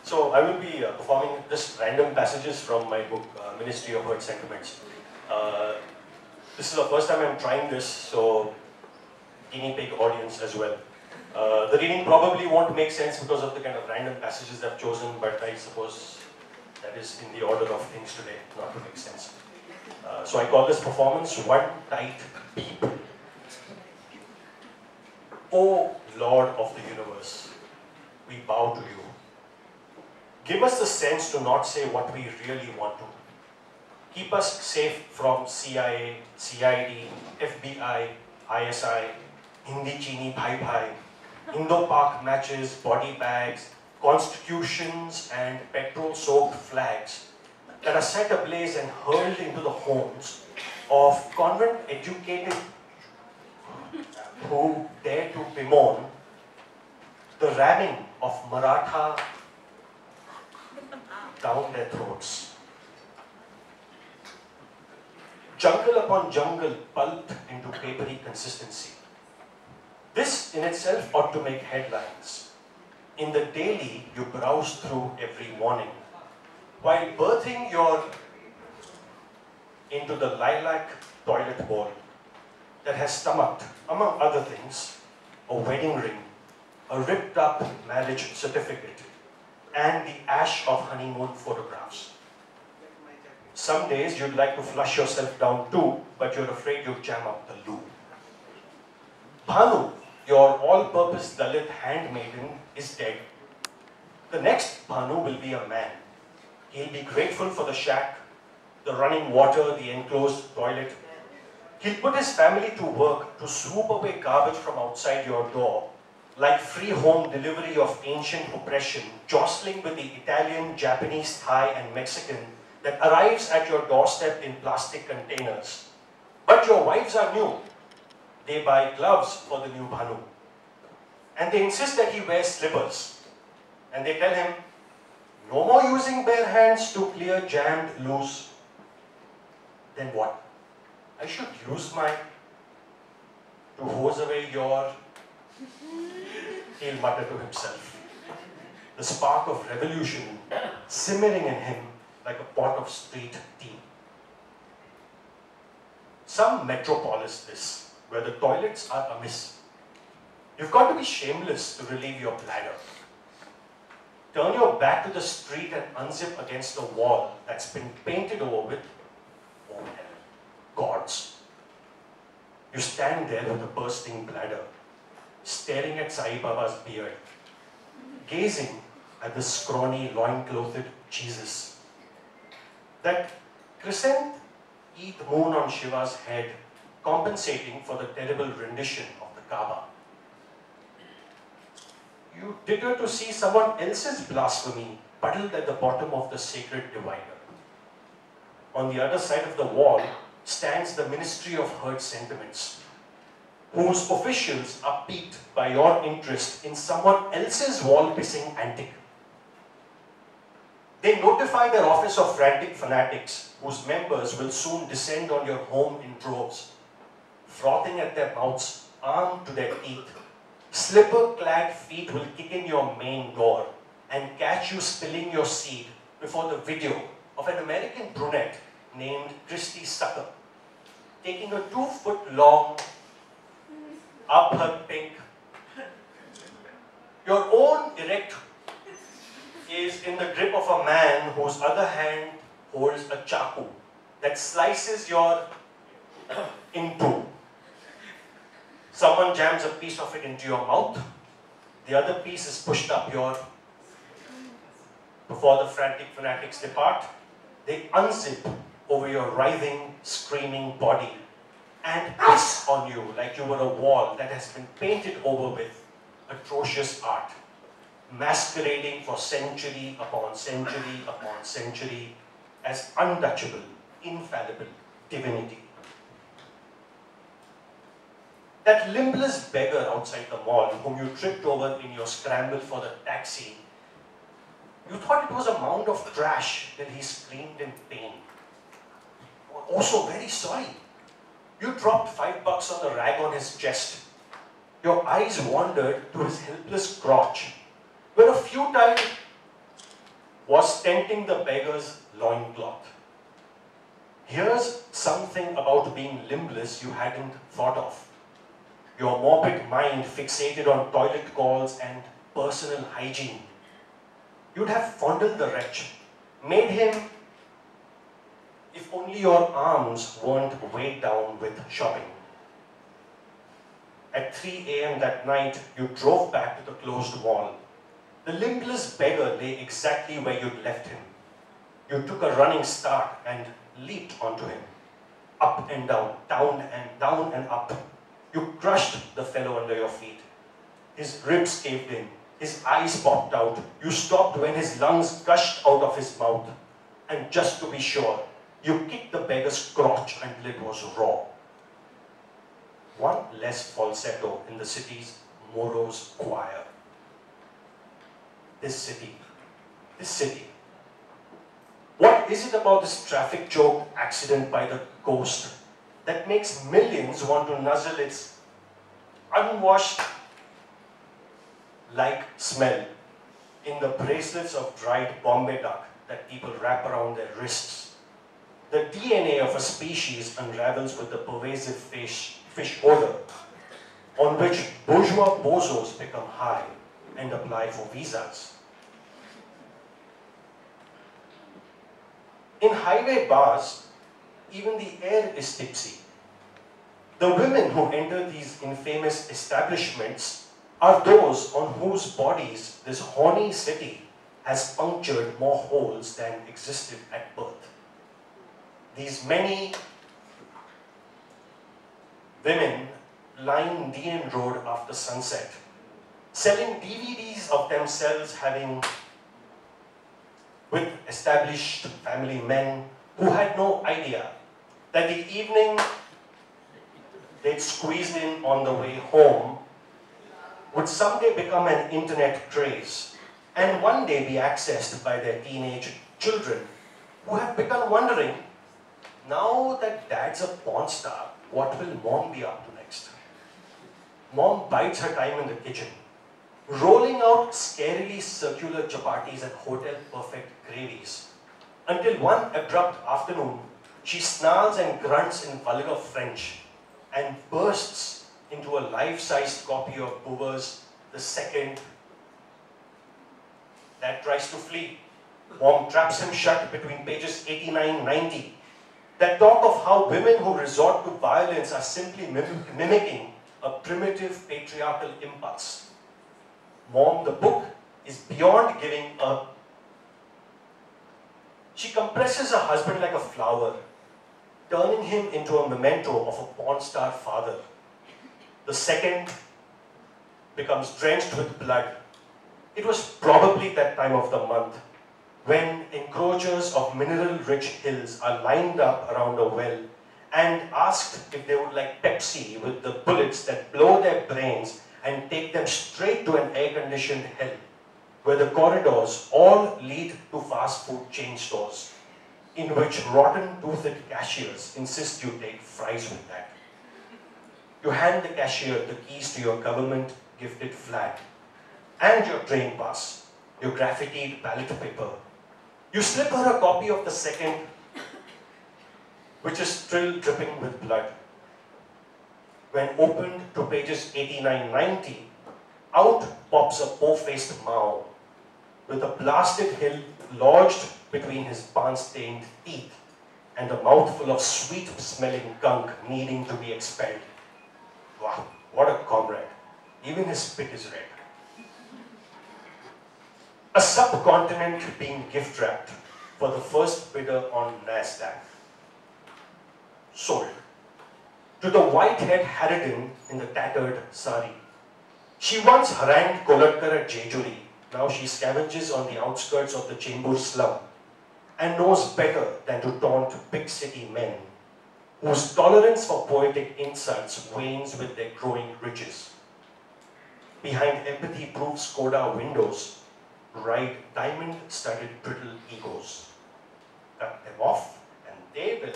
So I will be performing just random passages from my book, Ministry of Hurt Sentiments. This is the first time I'm trying this, so guinea pig audience as well. The reading probably won't make sense because of the kind of random passages I've chosen, but I suppose that is in the order of things today, not to make sense. So I call this performance One Tight Peep. O Lord of the universe, we bow to you. Give us the sense to not say what we really want to. Keep us safe from CIA, CID, FBI, ISI, Hindi Chini Bhai Bhai, Indo-Pak matches, body bags, constitutions and petrol-soaked flags that are set ablaze and hurled into the homes of convent-educated who dare to bemoan the ramming of Maratha down their throats. Jungle upon jungle pulped into papery consistency. This in itself ought to make headlines. In the daily you browse through every morning, while birthing your into the lilac toilet bowl that has stomached, among other things, a wedding ring, a ripped up marriage certificate, and the ash of honeymoon photographs. Some days you'd like to flush yourself down too, but you're afraid you'll jam up the loo. Bhanu, your all-purpose Dalit handmaiden, is dead. The next Bhanu will be a man. He'll be grateful for the shack, the running water, the enclosed toilet. He'll put his family to work to swoop away garbage from outside your door, like free home delivery of ancient oppression, jostling with the Italian, Japanese, Thai, and Mexican that arrives at your doorstep in plastic containers. But your wives are new. They buy gloves for the new Bhanu. And they insist that he wears slippers. And they tell him, no more using bare hands to clear jammed loose. Then what? I should use mine to hose away your... He'll mutter to himself. The spark of revolution simmering in him like a pot of street tea. Some metropolis this, where the toilets are amiss. You've got to be shameless to relieve your bladder. Turn your back to the street and unzip against the wall that's been painted over with, oh hell, gods. You stand there with a bursting bladder, staring at Sai Baba's beard, gazing at the scrawny, loinclothed Jesus. That crescent Eid moon on Shiva's head, compensating for the terrible rendition of the Kaaba. You titter to see someone else's blasphemy puddled at the bottom of the sacred divider. On the other side of the wall stands the Ministry of Hurt Sentiments, whose officials are piqued by your interest in someone else's wall-pissing antic. They notify their office of frantic fanatics, whose members will soon descend on your home in droves, frothing at their mouths, armed to their teeth. Slipper-clad feet will kick in your main door and catch you spilling your seed before the video of an American brunette named Christy Sucker, taking a 2-foot-long up her pink. Your own erect is in the grip of a man whose other hand holds a chaku that slices your in two. Someone jams a piece of it into your mouth, the other piece is pushed up your... Before the frantic fanatics depart, they unzip over your writhing, screaming body and piss on you like you were a wall that has been painted over with atrocious art, masquerading for century upon century upon century as untouchable, infallible divinity. That limbless beggar outside the mall whom you tripped over in your scramble for the taxi, you thought it was a mound of trash till he screamed in pain. Also very sorry. You dropped $5 on the rag on his chest. Your eyes wandered to his helpless crotch, where a futile ostenting the beggar's loincloth. Here's something about being limbless you hadn't thought of. Your morbid mind fixated on toilet calls and personal hygiene. You'd have fondled the wretch, made him, if only your arms weren't weighed down with shopping. At 3 a.m. that night, you drove back to the closed mall. The limbless beggar lay exactly where you'd left him. You took a running start and leaped onto him. Up and down and up. You crushed the fellow under your feet. His ribs caved in. His eyes popped out. You stopped when his lungs gushed out of his mouth. And just to be sure, you kicked the beggar's crotch until it was raw. One less falsetto in the city's morose choir. This city. What is it about this traffic joke accident by the ghost that makes millions want to nuzzle its unwashed like smell in the bracelets of dried Bombay duck that people wrap around their wrists? The DNA of a species unravels with the pervasive fish odor on which bourgeois bozos become high and apply for visas. In highway bars, even the air is tipsy. The women who enter these infamous establishments are those on whose bodies this horny city has punctured more holes than existed at birth. These many women line DN Road after sunset, selling DVDs of themselves with established family men who had no idea that the evening they'd squeezed in on the way home would someday become an internet craze and one day be accessed by their teenage children who have begun wondering, now that dad's a porn star, what will mom be up to next? Mom bides her time in the kitchen, rolling out scarily circular chapatis and hotel-perfect gravies, until one abrupt afternoon, she snarls and grunts in vulgar French and bursts into a life-sized copy of Beauvoir's The Second. Dad tries to flee. Mom traps him shut between pages 89-90 that talk of how women who resort to violence are simply mimicking a primitive patriarchal impulse. Mom, the book is beyond giving a... She compresses her husband like a flower, turning him into a memento of a porn star father. The second becomes drenched with blood. It was probably that time of the month when encroachers of mineral-rich hills are lined up around a well and asked if they would like Pepsi with the bullets that blow their brains and take them straight to an air-conditioned hell, where the corridors all lead to fast food chain stores, in which rotten-toothed cashiers insist you take fries with that. You hand the cashier the keys to your government-gifted flat and your train pass, your graffitied ballot paper. You slip her a copy of The Second, which is still dripping with blood. When opened to pages 89-90, out pops a po-faced Mao with a blasted hill lodged between his barn-stained teeth and a mouthful of sweet-smelling gunk needing to be expelled. Wow, what a comrade. Even his spit is red. A subcontinent being gift-wrapped for the first bidder on NASDAQ. Sold. To the white-haired harridan in the tattered sari. She once harangued Kolatkar at Jejuri. Now she scavenges on the outskirts of the Chembur slum and knows better than to taunt big city men whose tolerance for poetic insults wanes with their growing riches. Behind empathy-proof Skoda windows ride diamond-studded brittle egos. Cut them off and they will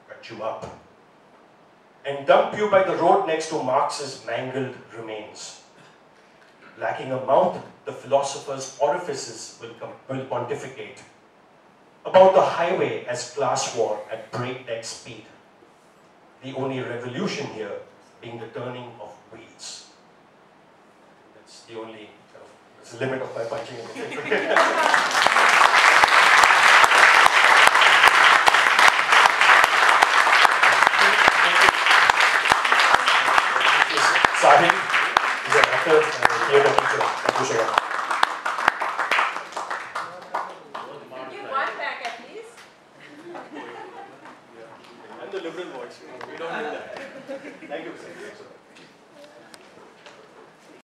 cut you up and dump you by the road next to Marx's mangled remains. Lacking a mouth, the philosopher's orifices will pontificate about the highway as class war at breakneck speed. The only revolution here being the turning of wheels. That's the only, that's the limit of my punching in the finger. Sahil is an actor and a theatre teacher. Thank you so much. Give one back at least. And the liberal voice, we don't need that. Thank you.